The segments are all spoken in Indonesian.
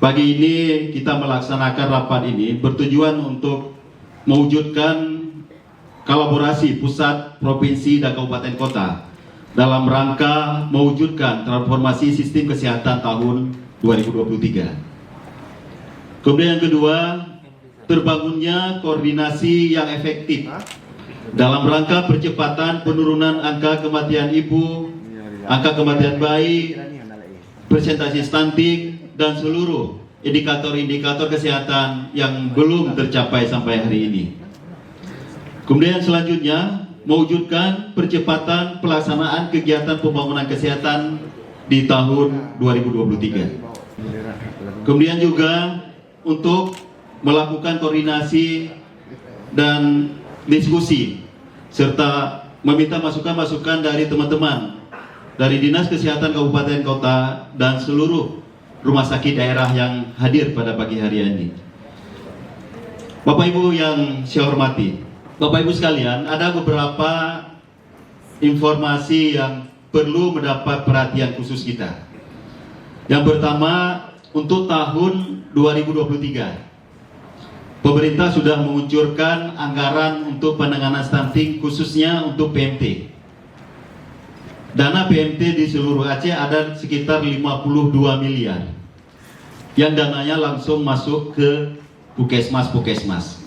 Pagi ini kita melaksanakan rapat ini bertujuan untuk mewujudkan kolaborasi pusat, provinsi, dan kabupaten kota dalam rangka mewujudkan transformasi sistem kesehatan tahun 2023. Kemudian yang kedua, terbangunnya koordinasi yang efektif dalam rangka percepatan penurunan angka kematian ibu, angka kematian bayi, persentase stunting, dan seluruh indikator-indikator kesehatan yang belum tercapai sampai hari ini. Kemudian selanjutnya, mewujudkan percepatan pelaksanaan kegiatan pembangunan kesehatan di tahun 2023. Kemudian juga untuk melakukan koordinasi dan diskusi serta meminta masukan-masukan dari teman-teman dari Dinas Kesehatan Kabupaten Kota dan seluruh rumah sakit daerah yang hadir pada pagi hari ini. Bapak Ibu yang saya hormati, Bapak Ibu sekalian, ada beberapa informasi yang perlu mendapat perhatian khusus kita. Yang pertama, untuk tahun 2023, pemerintah sudah menguncurkan anggaran untuk penanganan stunting khususnya untuk PMT. Dana PMT di seluruh Aceh ada sekitar 52 miliar yang dananya langsung masuk ke puskesmas.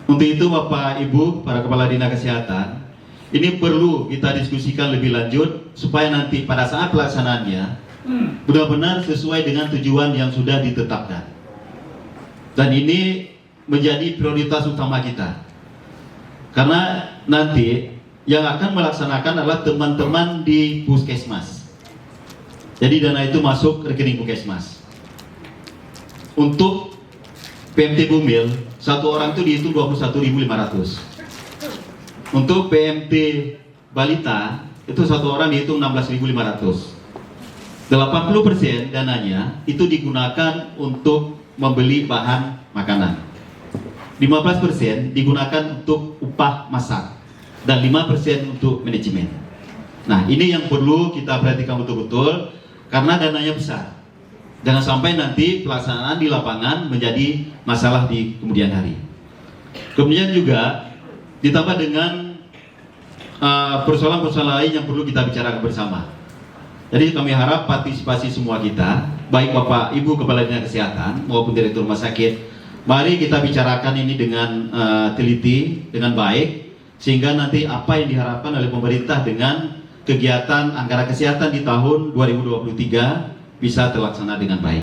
Untuk itu Bapak Ibu, para Kepala Dinas Kesehatan, ini perlu kita diskusikan lebih lanjut supaya nanti pada saat pelaksanaannya benar-benar sesuai dengan tujuan yang sudah ditetapkan. Dan ini menjadi prioritas utama kita. Karena nanti yang akan melaksanakan adalah teman-teman di puskesmas. Jadi dana itu masuk rekening puskesmas. Untuk PMT Bumil, satu orang itu dihitung 21.500. Untuk PMT Balita, itu satu orang dihitung 16.500. 80% dananya itu digunakan untuk membeli bahan makanan. 15% digunakan untuk upah masak. Dan 5% untuk manajemen. Nah, ini yang perlu kita perhatikan betul-betul karena dananya besar. Jangan sampai nanti pelaksanaan di lapangan menjadi masalah di kemudian hari. Kemudian juga ditambah dengan persoalan-persoalan lain yang perlu kita bicarakan bersama. Jadi kami harap partisipasi semua kita, baik Bapak Ibu Kepala Dinas Kesehatan maupun Direktur Rumah Sakit, mari kita bicarakan ini dengan teliti, dengan baik, sehingga nanti apa yang diharapkan oleh pemerintah dengan kegiatan anggaran kesehatan di tahun 2023 bisa terlaksana dengan baik.